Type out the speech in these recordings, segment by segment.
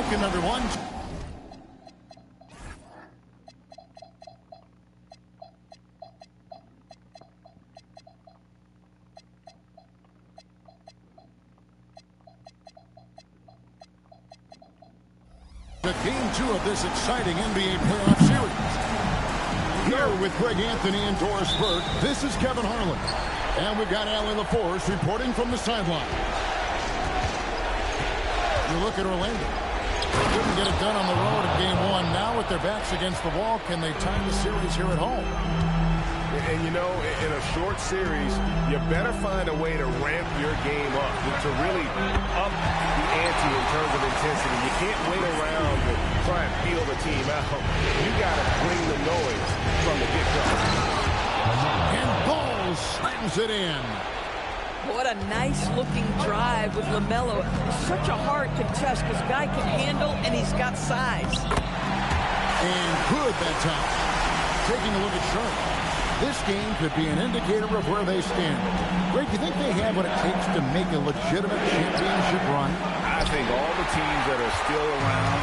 Welcome, everyone. The game 2 of this exciting NBA playoff series. Here with Greg Anthony and Doris Burke, this is Kevin Harlan. And we've got Allie LaForce reporting from the sideline. You look at Orlando. They couldn't get it done on the road in game 1. Now with their backs against the wall, can they time the series here at home? And, you know, in a short series, you better find a way to ramp your game up, to really up the ante in terms of intensity. You can't wait around to try and feel the team out. You got to bring the noise from the get-go. And Ball slams it in. What a nice-looking drive with LaMelo. Such a hard contest because guy can handle and he's got size. And good that time. Taking a look at Charlotte. This game could be an indicator of where they stand. Greg, do you think they have what it takes to make a legitimate championship run? I think all the teams that are still around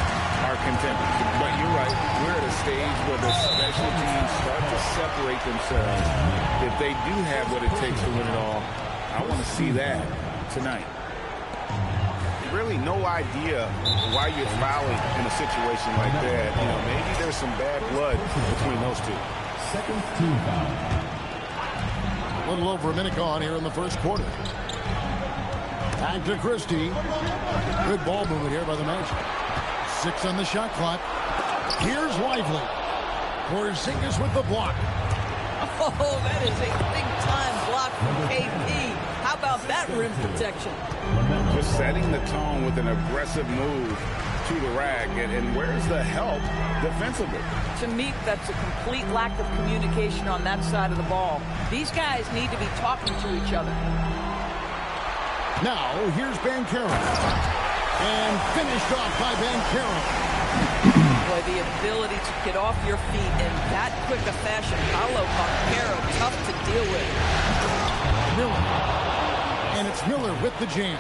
are contenders. But you're right. We're at a stage where the special teams start to separate themselves. If they do have what it takes to win it all, I want to see that tonight. Really no idea why you're fouling in a situation like that. You know, maybe there's some bad blood between those two. Second team foul. A little over a minute gone here in the first quarter. Back to Christie. Good ball movement here by the Magic. 6 on the shot clock. Here's Lively. Porzingis with the block. Oh, that is a big-time block from KP. How about that rim protection? Just setting the tone with an aggressive move to the rack. And where's the help defensively? To me, that's a complete lack of communication on that side of the ball. These guys need to be talking to each other. Now, here's Banchero. And finished off by Banchero. Boy, the ability to get off your feet in that quick a fashion. Paolo Banchero, tough to deal with. Miller. And it's Miller with the jam.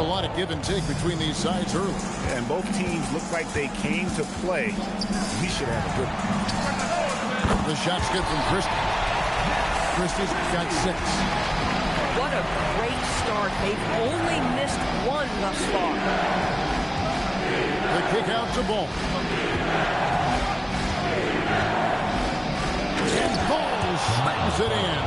A lot of give and take between these sides early. And both teams look like they came to play. We should have a good one. The shot's good from Christie. Christie's got 6. What a great start. They've only missed 1 thus far. The kick out to Ball. And Ball slams it in.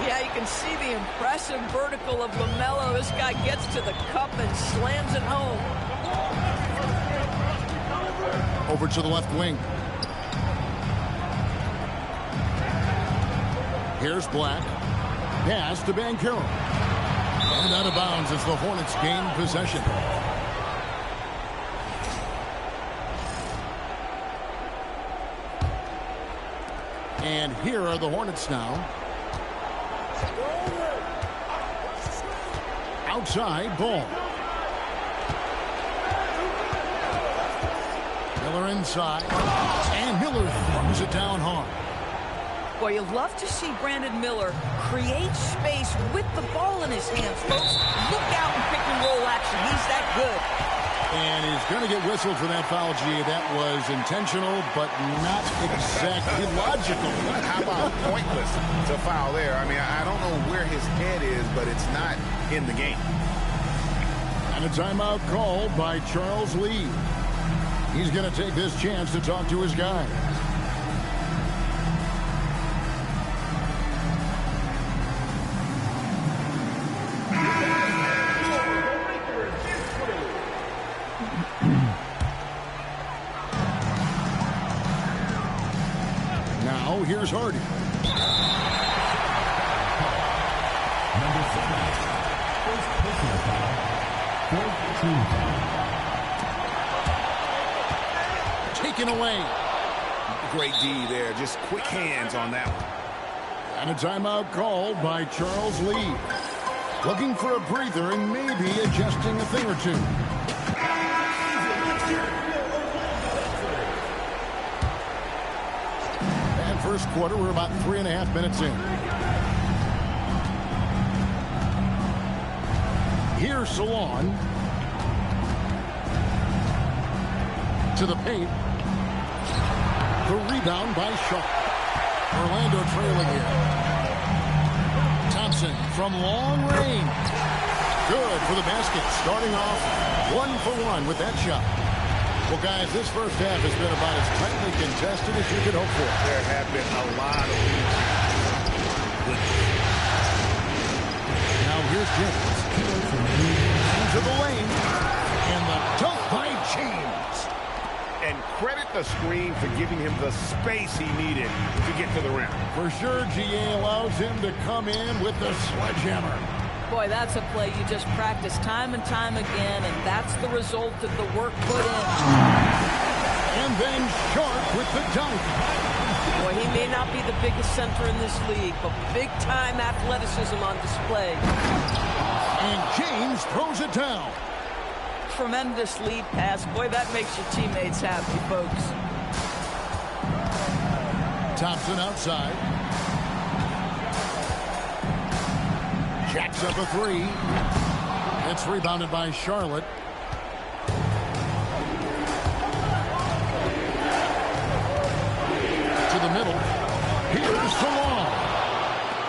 Yeah, you can see the impressive vertical of LaMelo. This guy gets to the cup and slams it home. Over to the left wing. Here's Black. Pass to Banchero. And out of bounds as the Hornets gain possession. And here are the Hornets now. Outside, Ball. Miller inside. And Miller throws it down hard. Boy, you love to see Brandon Miller create space with the ball in his hands, folks. Look out and pick and roll action. He's that good. And he's going to get whistled for that foul, G. That was intentional, but not exactly logical. How about pointless to foul there? I mean, I don't know where his head is, but it's not in the game. And a timeout called by Charles Lee. He's going to take this chance to talk to his guy. Now, here's Hardy. Number 7. First personal foul. Fourth team foul. Taken away. Great D there. Just quick hands on that one. And a timeout called by Charles Lee. Looking for a breather and maybe adjusting a thing or two. And first quarter, we're about 3.5 minutes in. Here's Salon. To the paint. The rebound by Sharp. Orlando trailing here. Thompson from long range. Good for the basket. Starting off 1 for 1 with that shot. Well, guys, this first half has been about as tightly contested as you could hope for. There have been a lot of Now here's James. Into the lane. And the dunk by James. And credit the screen for giving him the space he needed to get to the rim. For sure, GA allows him to come in with the sledgehammer. Boy, that's a play you just practice time and time again, and that's the result of the work put in. And then Sharp with the dunk. Boy, he may not be the biggest center in this league, but big-time athleticism on display. And James throws it down. Tremendous lead pass. Boy, that makes your teammates happy, folks. Thompson outside. Jacks up a three. It's rebounded by Charlotte. To the middle. Here's Salon.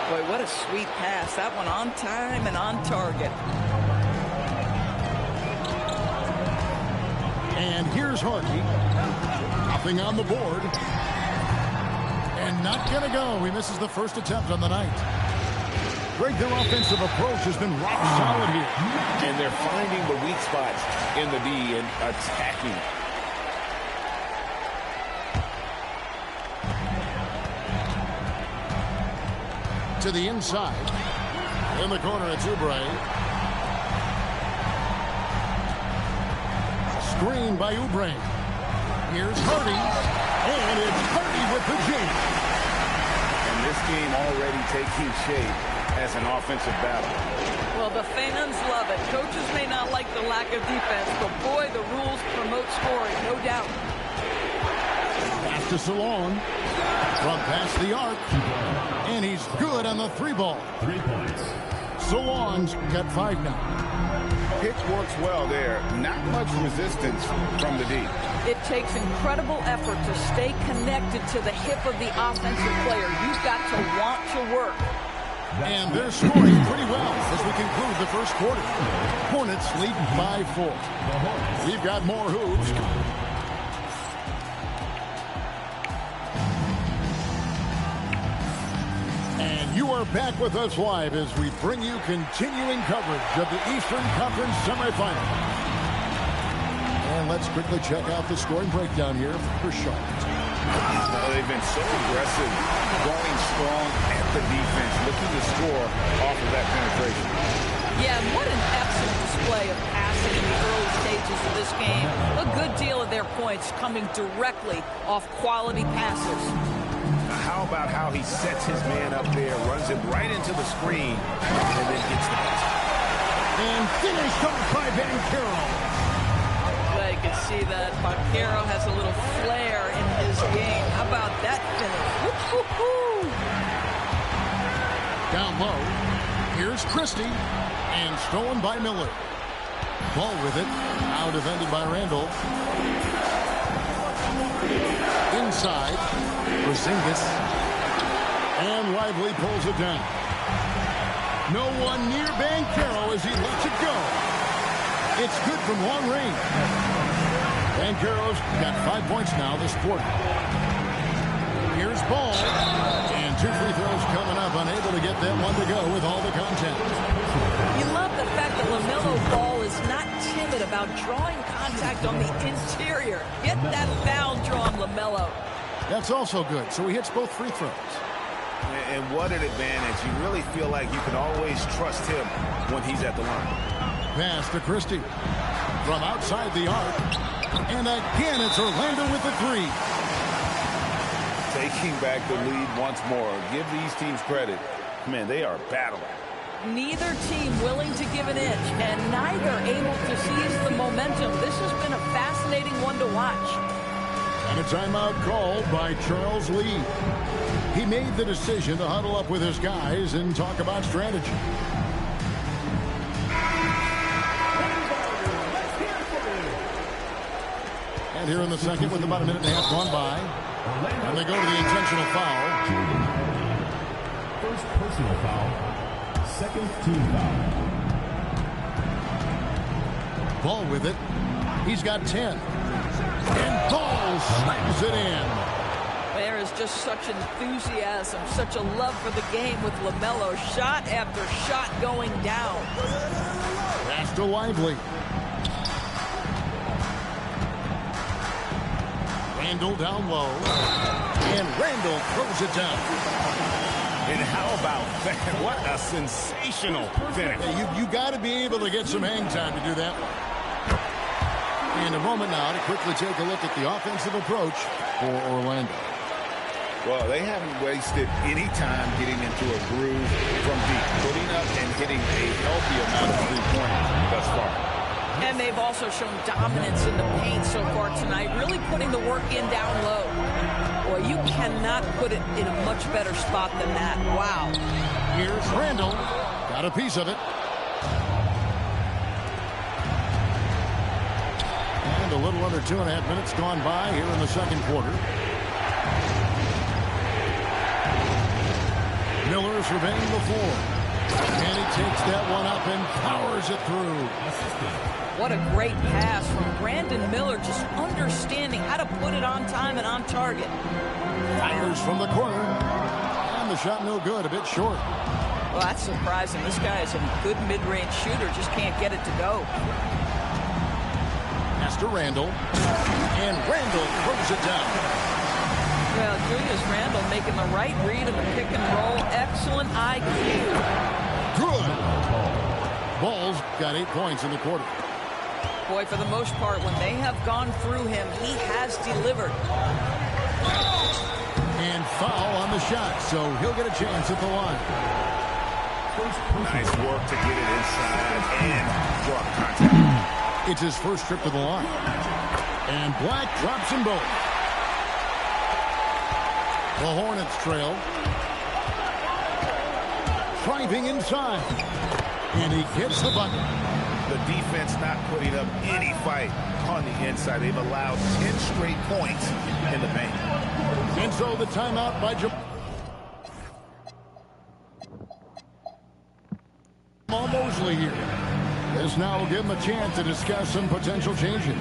Boy, what a sweet pass. That one on time and on target. And here's Hardy. Nothing on the board. And not going to go. He misses the first attempt on the night. Greg, their offensive approach has been rock solid here. And they're finding the weak spots in the D and attacking. To the inside. In the corner, it's Oubre. Screen by Oubre. Here's Hardy. And it's Hardy with the jam. And this game already taking shape as an offensive battle. Well, the fans love it. Coaches may not like the lack of defense, but boy, the rules promote scoring, no doubt. Pass to Salon. From past the arc. And he's good on the 3-ball. 3 points. Salon's got 5 now. Pick works well there. Not much resistance from the D. It takes incredible effort to stay connected to the hip of the offensive player. You've got to want to work. And they're scoring pretty well as we conclude the first quarter. Hornets lead by 4. We've got more hoops. And you are back with us live as we bring you continuing coverage of the Eastern Conference semifinal. And let's quickly check out the scoring breakdown here for Charlotte. They've been so aggressive, going strong at the defense, looking to score off of that penetration. Yeah, what an excellent display of passing in the early stages of this game. A good deal of their points coming directly off quality passes. How about how he sets his man up there, runs him right into the screen, and then gets the basket. And finished off by Banchero. Well, you can see that Banchero has a little flair in his game. How about that finish? Woo-hoo-hoo! Down low. Here's Christie. And stolen by Miller. Ball with it. Now defended by Randall. Inside. Porzingis. And Lively pulls it down. No one near Banchero as he lets it go. It's good from long range. Banchero's got 5 points now this quarter. Here's Ball. And 2 free throws coming up. Unable to get that one to go with all the contact. You love the fact that LaMelo Ball is not timid about drawing contact on the interior. Get that foul drawn, LaMelo. That's also good. So he hits both free throws. And what an advantage. You really feel like you can always trust him when he's at the line. Pass to Christie. From outside the arc. And again, it's Orlando with the 3. Taking back the lead once more. Give these teams credit. Man, they are battling. Neither team willing to give an inch, and neither able to seize the momentum. This has been a fascinating one to watch. And a timeout called by Charles Lee. He made the decision to huddle up with his guys and talk about strategy. And And here in the second with about a minute and a half gone by. And they go to the intentional foul. First personal foul. Second team foul. Ball with it. He's got 10. And Ball slams it in. There is just such enthusiasm, such a love for the game with LaMelo. Shot after shot going down. Pass to Lively. Randall down low. And Randall throws it down. And how about that? What a sensational finish. You got to be able to get some hang time to do that one. And a moment now to quickly take a look at the offensive approach for Orlando. Well, they haven't wasted any time getting into a groove from deep, putting up and hitting a healthy amount of three-pointers thus far. And they've also shown dominance in the paint so far tonight, really putting the work in down low. Boy, you cannot put it in a much better spot than that. Wow. Here's Randall. Got a piece of it. And a little under 2.5 minutes gone by here in the second quarter. Miller surveying the floor. And he takes that one up and powers it through. What a great pass from Brandon Miller, just understanding how to put it on time and on target. Fires from the corner. And the shot no good, a bit short. Well, that's surprising. This guy is a good mid-range shooter, just can't get it to go. Pass to Randall. And Randall throws it down. Well, Julius Randle making the right read in the pick and roll. Excellent IQ. Good. Ball's got 8 points in the quarter. Boy, for the most part, when they have gone through him, he has delivered. And foul on the shot, so he'll get a chance at the line. Nice work to get it inside and draw contact. It's his first trip to the line. And Black drops them both. The Hornets trail. Driving inside. And he gets the bucket. The defense not putting up any fight on the inside. They've allowed 10 straight points in the paint. And so the timeout by Jamal Mosley here. This now will give him a chance to discuss some potential changes.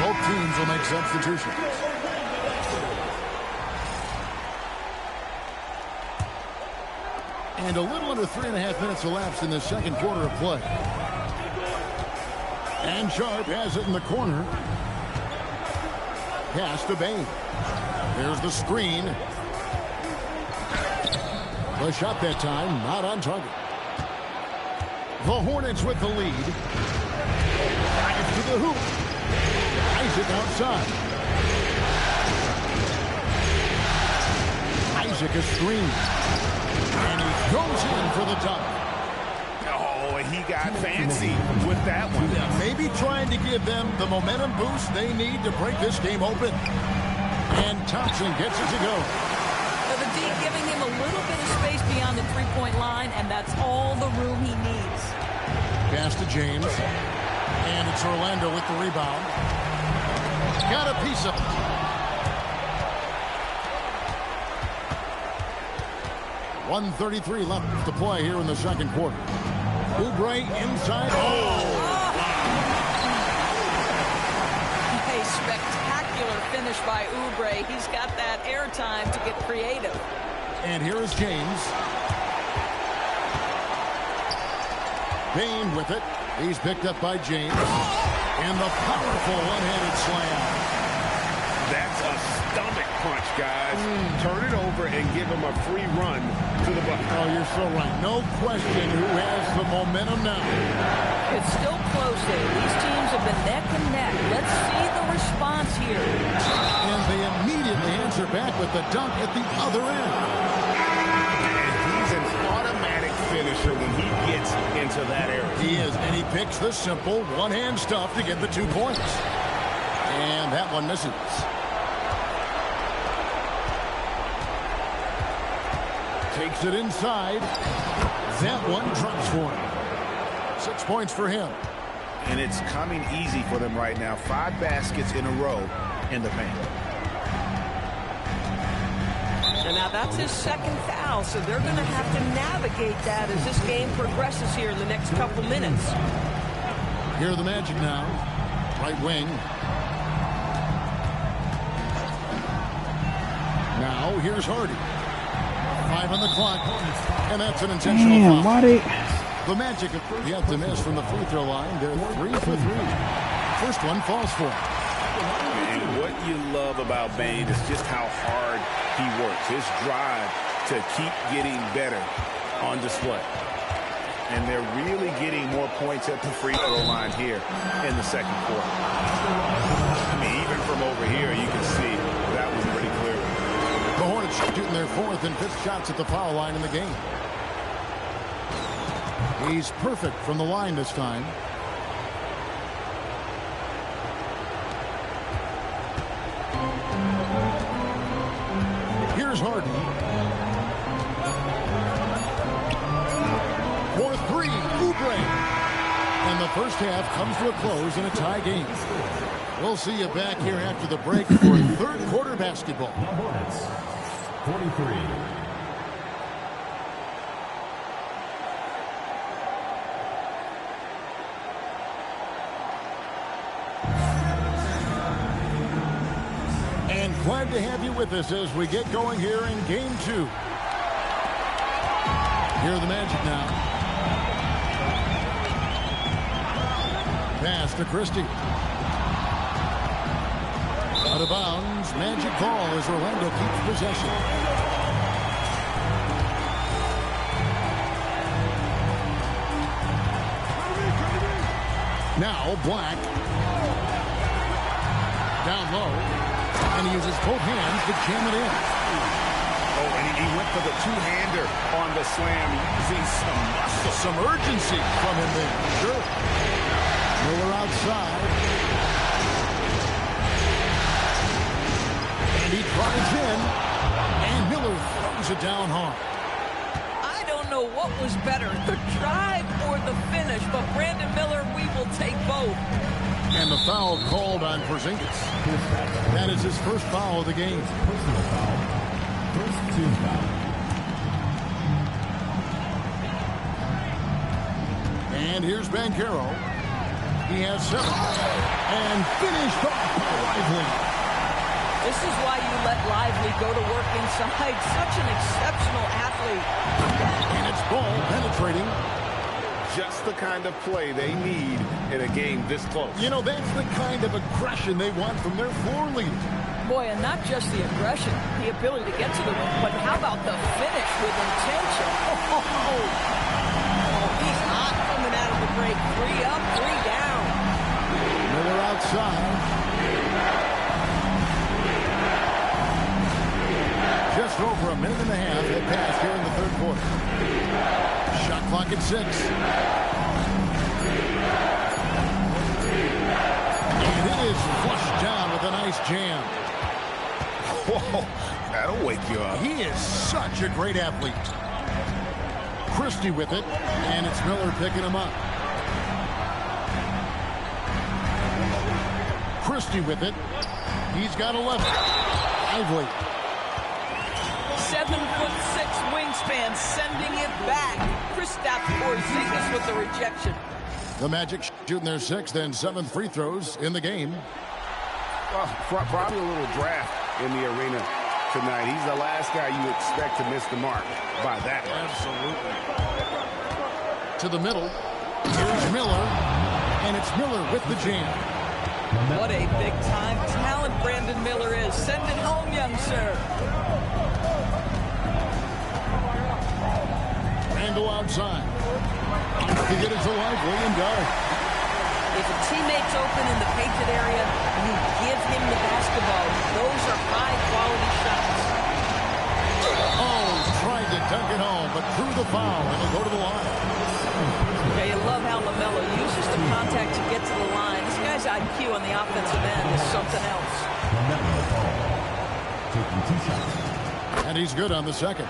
Both teams will make substitutions. And a little under 3.5 minutes elapsed in the second quarter of play. And Sharp has it in the corner. Pass to Bane. There's the screen. The shot that time, not on target. The Hornets with the lead. Drive to the hoop. Isaac outside. Isaac a screen. And he goes in for the dunk. Oh, he got fancy with that one. Yeah, maybe trying to give them the momentum boost they need to break this game open. And Thompson gets it to go. So the D giving him a little bit of space beyond the three-point line, and that's all the room he needs. Pass to James. And it's Orlando with the rebound. Got a piece of it. .133 left to play here in the second quarter. Oubre inside. Oh! A spectacular finish by Oubre. He's got that airtime to get creative. And here is James. Bane with it. He's picked up by James. And the powerful one-handed slam. That's a stomach punch, guys. Turn it over and give him a free run to the bucket. Oh, you're so right. No question who has the momentum now. It's still close there. These teams have been neck and neck. Let's see the response here. And they immediately answer back with the dunk at the other end. And he's an automatic finisher when he gets into that area. He is, and he picks the simple one-hand stuff to get the 2 points. And that one misses. Takes it inside. That one drops for him. 6 points for him. And it's coming easy for them right now. 5 baskets in a row in the paint. And now that's his second foul, so they're going to have to navigate that as this game progresses here in the next couple minutes. Here are the Magic now. Right wing. Now here's Hardy. 5 on the clock. And that's an intentional foul. The Magic have yet to miss from the free throw line. They're 3 for 3. First one falls for him. And what you love about Bane is just how hard he works. His drive to keep getting better on display. And they're really getting more points at the free throw line here in the second quarter. I mean, even from over here, you can see that was pretty clear. The Hornets shooting their 4th and 5th shots at the foul line in the game. He's perfect from the line this time. Here's Harden. For 3, Oubre. And the first half comes to a close in a tie game. We'll see you back here after the break for third quarter basketball. The Hornets, 43. And glad to have you with us as we get going here in game 2. Here are the Magic now. Pass to Christie. Out of bounds. Magic ball as Orlando keeps possession. Now Black. Down low. And he uses both hands to jam it in. Oh, and he went for the two-hander on the slam, using some muscle. Some urgency from him there. Sure. Miller outside. And he drives in. And Miller throws it down hard. I don't know what was better, the drive or the finish, but Brandon Miller, we will take both. And the foul called on Porzingis. That is his first foul of the game. Personal foul. First team foul. And here's Banchero. He has 7. And finished off by Lively. This is why you let Lively go to work inside. Such an exceptional athlete. And it's ball penetrating. Just the kind of play they need in a game this close. You know, that's the kind of aggression they want from their floor leader. Boy, and not just the aggression, the ability to get to the rim, but how about the finish with intention? Oh, he's hot coming out of the break. 3 up, 3 down. Miller outside. Just over a minute and a half had passed here in the third quarter. Shot clock at 6. And it is flushed down with a nice jam. Whoa, that'll wake you up. He is such a great athlete. Christie with it, and it's Miller picking him up. Christie with it. He's got 11. Lively. 7'6" wingspan, sending it back. Kristaps Porzingis with the rejection. The Magic shooting their 6th and 7th free throws in the game. Well, probably a little draft in the arena tonight. He's the last guy you expect to miss the mark by that much. Absolutely. To the middle. Here's Miller. And it's Miller with the jam. What a big-time talent Brandon Miller is. Send it home, young sir. Randall outside. To get it to Lively and guard. If a teammate's open in the painted area, you give him the basketball. Those are high-quality shots. Oh, tried to dunk it home, but threw the foul, and he'll go to the line. Okay, Yeah, you love how LaMelo uses the contact to get to the line. This guy's IQ on the offensive end is something else. LaMelo Ball. Taking 2 shots. And he's good on the second.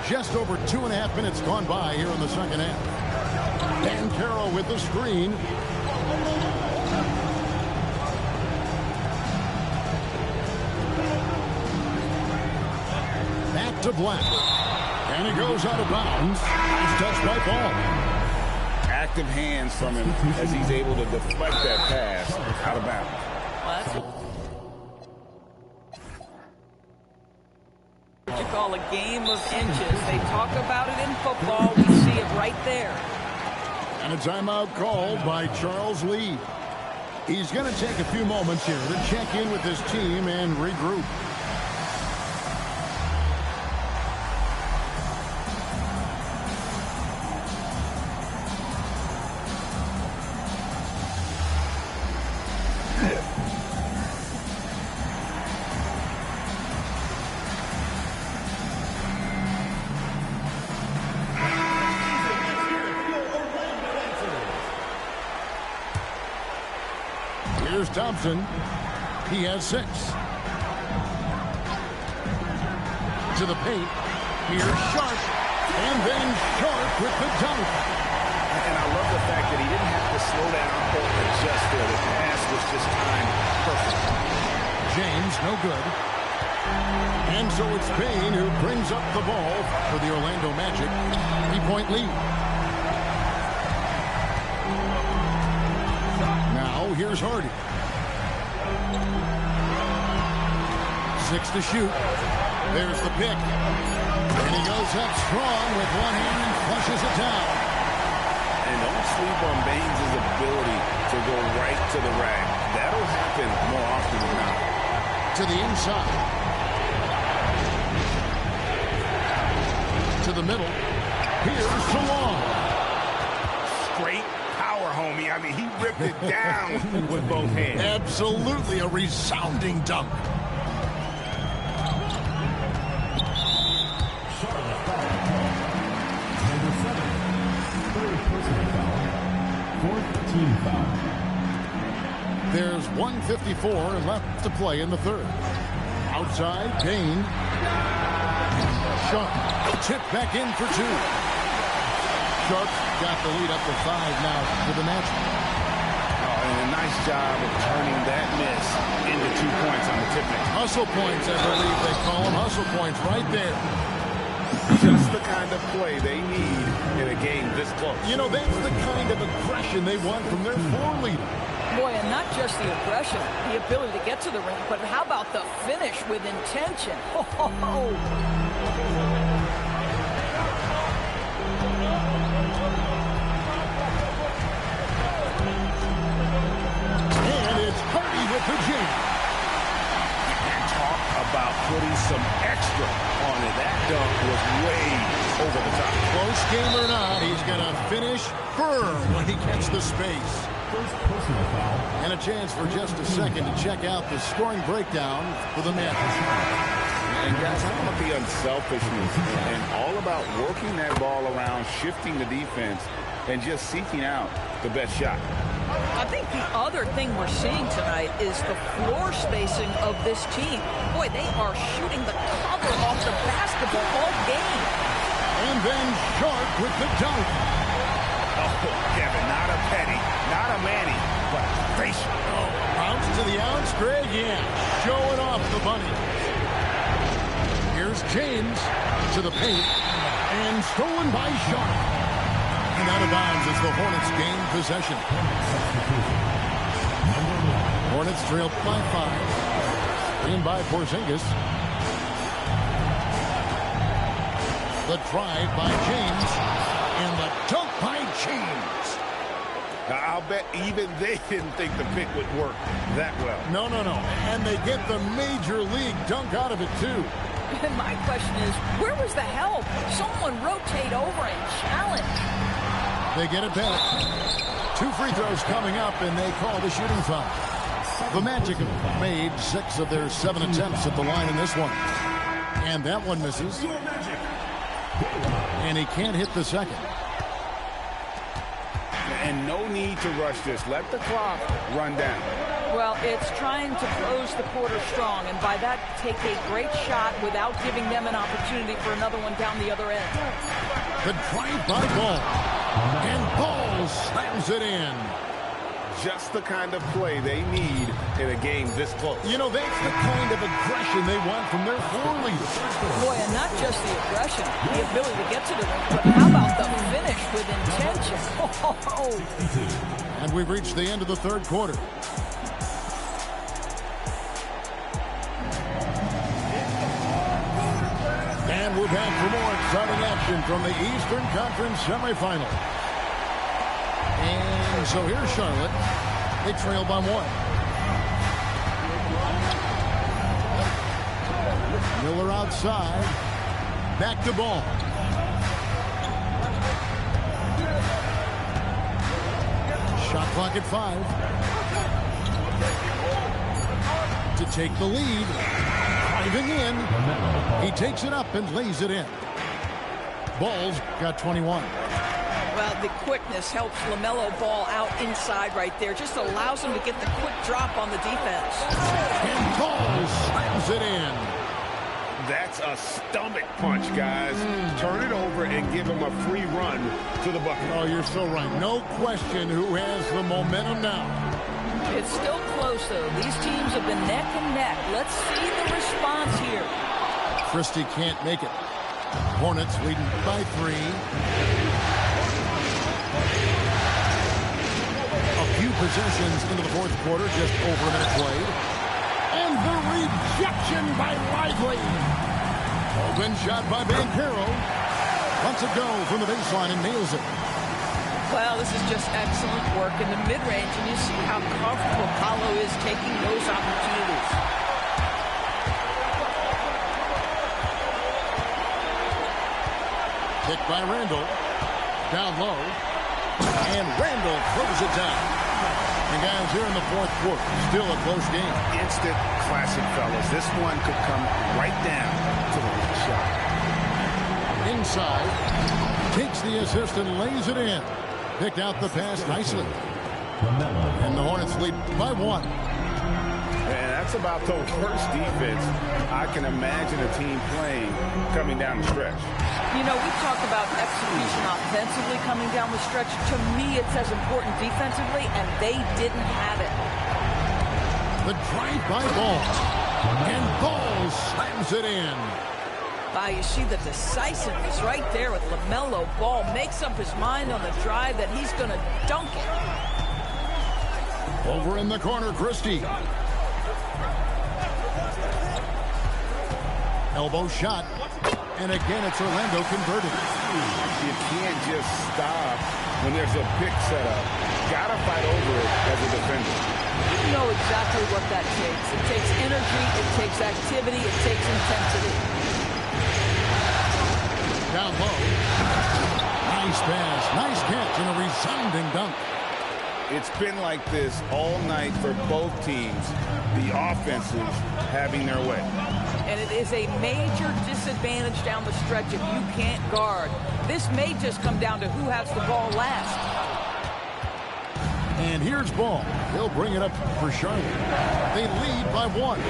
Just over 2.5 minutes gone by here in the second half. Dan Carroll with the screen. Back to Black. And it goes out of bounds. Nice touch by Ball. Active hands from him as he's able to deflect that pass out of bounds. Well, that's what you call a game of inches. They talk about it in football. We see it right there. And a timeout called by Charles Lee. He's going to take a few moments here to check in with his team and regroup. Here's Thompson. He has 6. To the paint. Here's Sharp. And then Sharp with the dunk. And I love the fact that he didn't have to slow down or adjust there. The pass was just timed perfect. James, no good. And so it's Payne who brings up the ball for the Orlando Magic. 3-point lead. Now here's Hardy. 6 to shoot. There's the pick. And he goes up strong with one hand and flushes it down. And don't sleep on Baines' ability to go right to the rack. That'll happen more often than not. To the inside. To the middle. Here's Shalom. Straight power, homie. I mean, he ripped it down with both hands. Absolutely a resounding dunk. Number 7. Third personal foul. 4th team foul. There's 1:54 left to play in the third. Outside, Payne. Sharp. Tip back in for 2. Sharp got the lead up to 5 now for the Magic. Oh, and a nice job of turning that miss into 2 points on the tip man. Hustle points, I believe they call them. Hustle points right there. Just the kind of play they need in a game this close. You know, that's the kind of aggression they want from their floor leader. Boy, and not just the aggression, the ability to get to the ring, but how about the finish with intention? Oh. And it's Hardy with the jam. And talk about putting some extra on it. That dunk was way over the top. Close game or not, he's going to finish firm when he gets the space. First personal foul. And a chance for just a second to check out the scoring breakdown for the Magic. And guys, how about the unselfishness and all about working that ball around, shifting the defense, and just seeking out the best shot. I think the other thing we're seeing tonight is the floor spacing of this team. Boy, they are shooting the cover off the basketball all game. And then Sharp with the dunk. Oh, Kevin, not a Petty, not a Manny, but a facial. Oh, bounce to the ounce, Greg. Yeah, showing off the bunny. Here's James to the paint. And stolen by Sharp. And out of bounds as the Hornets gain possession. Hornets trail by 5. In by Porzingis. The drive by James. And the dunk by James. Now, I'll bet even they didn't think the pick would work that well. No. And they get the major league dunk out of it, too. And my question is, where was the help? Someone rotate over and challenge. They get it back. 2 free throws coming up, and they call the shooting foul. The Magic have made 6 of their 7 attempts at the line in this one. And that one misses. And he can't hit the second. And no need to rush this. Let the clock run down. Well, it's trying to close the quarter strong, and by that, take a great shot without giving them an opportunity for another one down the other end. The drive by Ball. And Ball slams it in. Just the kind of play they need in a game this close. You know, that's the kind of aggression they want from their floor leader. Boy, and not just the aggression, the ability to get to the ring, but how about the finish with intention? And we've reached the end of the third quarter. And we're back for more exciting action from the Eastern Conference semifinal. And so here's Charlotte. They trail by 1. Miller outside. Back to Ball. Shot clock at 5. To take the lead. Driving in. He takes it up and lays it in. Ball's got 21. Well, the quickness helps LaMelo Ball out inside right there. Just allows him to get the quick drop on the defense. And Ball slams it in. That's a stomach punch, guys. Turn it over and give him a free run to the bucket. Oh, you're so right. No question who has the momentum now. It's still close, though. These teams have been neck and neck. Let's see the response here. Christie can't make it. Hornets leading by 3. A few possessions into the fourth quarter, just over a minute played. And the rejection by Lively. Open shot by Banchero. Lets it go from the baseline and nails it. Well, this is just excellent work in the mid-range, and you see how comfortable Paolo is taking those opportunities. Kick by Randall. Down low. And Randall throws it down. And guys, here in the fourth quarter, still a close game. Instant classic, fellas. This one could come right down to the last shot. Inside. Takes the assist and lays it in. Picked out the pass nicely. And the Hornets lead by 1. And that's about the worst defense I can imagine a team playing coming down the stretch. You know, we talk about execution offensively coming down the stretch. To me, it's as important defensively, and they didn't have it. The drive by Ball. And Ball slams it in. Wow, you see the decisiveness right there with LaMelo Ball. Makes up his mind on the drive that he's going to dunk it. Over in the corner, Christie. Elbow shot. And again, it's Orlando converted. You can't just stop when there's a pick set up. Got to fight over it as a defender. You know exactly what that takes. It takes energy, it takes activity, it takes intensity. Down low. Nice pass, nice catch, and a resounding dunk. It's been like this all night for both teams. The offenses having their way. And it is a major disadvantage down the stretch if you can't guard. This may just come down to who has the ball last. And here's Ball. He'll bring it up for Charlotte. They lead by 1.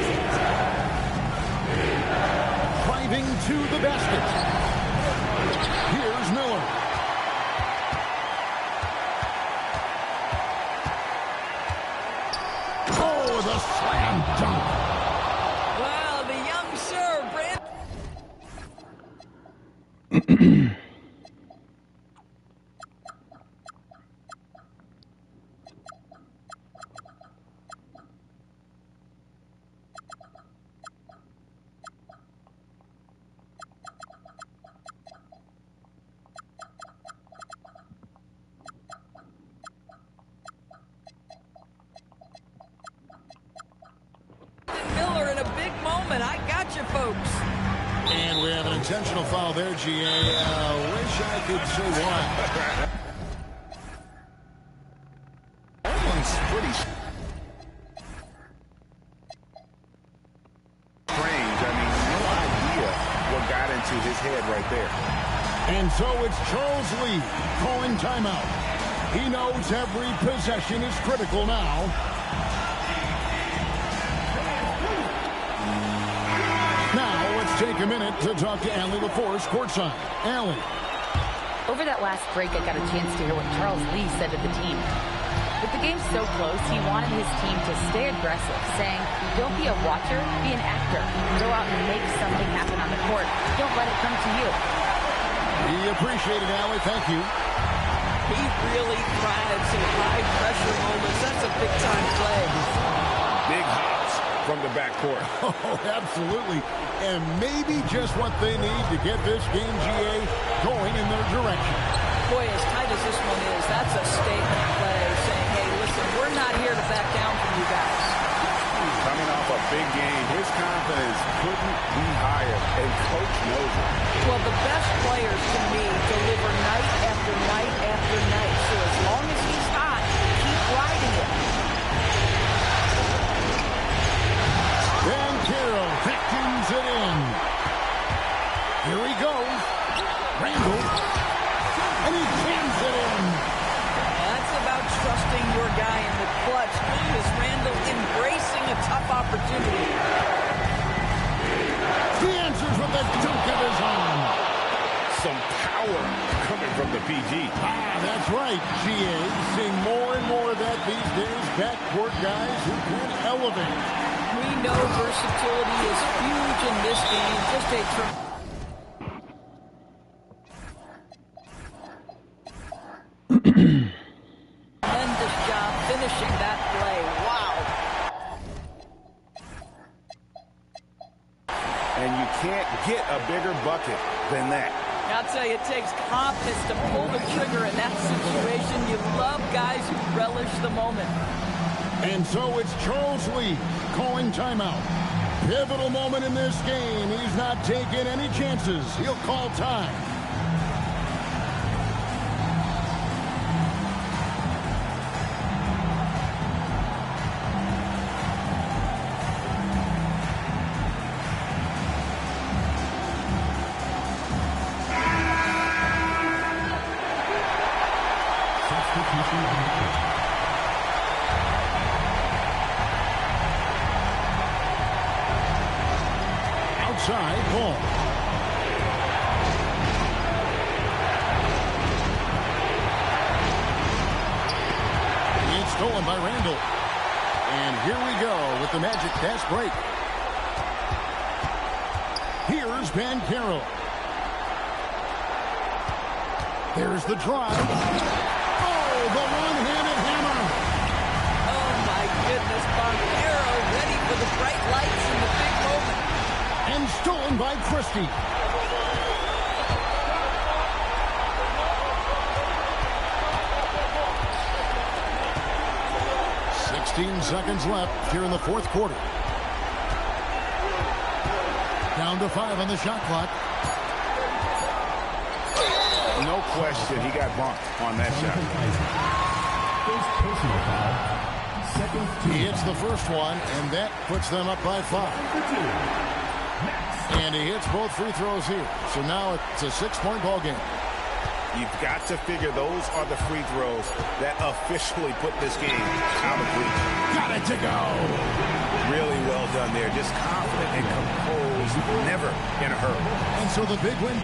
Driving to the basket. Here's Miller. Oh, the slam dunk. Well, the young serve, Brent. Miller in a big moment. I got you, folks. And we have an intentional foul there, GA. Wish I could say why. That one's pretty strange. I mean, no idea what got into his head right there. And so it's Charles Lee calling timeout. He knows every possession is critical now. Now, let's take a minute to talk to Allie LaForce courtside. Allie. Over that last break, I got a chance to hear what Charles Lee said to the team. With the game so close, he wanted his team to stay aggressive, saying, don't be a watcher, be an actor. Go out and make something happen on the court. Don't let it come to you. He appreciated Allie. Thank you. He really thrives in high-pressure moments. That's a big-time play. Big hops from the backcourt. Oh, absolutely. And maybe just what they need to get this game, GA, going in their direction. Boy, as tight as this one is, that's a statement play saying, hey, listen, we're not here to back down from you guys. Coming off a big game, his confidence couldn't be higher, and Coach knows it. Well, the best players, to me, deliver night after night after night. So as long as he's hot, keep riding it. Banchero vacuums it in. Here he goes. Randall. And he jams it in. That's about trusting your guy in the clutch. Is Randall embracing a tough opportunity? He answers with a dunk of his own. Some power coming from the PG. That's right, GA. Seeing more and more of that these days. Backcourt guys who can elevate. We know versatility is huge in this game. Just a tremendous job finishing that play. Wow. And you can't get a bigger bucket than that. I'll tell you, it takes confidence to pull the trigger in that situation. You love guys who relish the moment. And so it's Charles Lee calling timeout. Pivotal moment in this game. He's not taking any chances. He'll call time. Outside, ball. It's stolen by Randall. And here we go with the Magic fast break. Here's Banchero. There's the drive. Oh, the one-handed hammer. Oh, my goodness. Banchero ready for the bright lights in the big moment. And stolen by Christie. Seconds left here in the fourth quarter. Down to 5 on the shot clock. No question, he got bumped on that shot. First personal foul. Second He hits the first one, and that puts them up by 5. And he hits both free throws here. So now it's a 6-point ball game. You've got to figure those are the free throws that officially put this game out of reach. Got it to go. Really well done there. Just confident and composed, never in a hurry. And so the big win.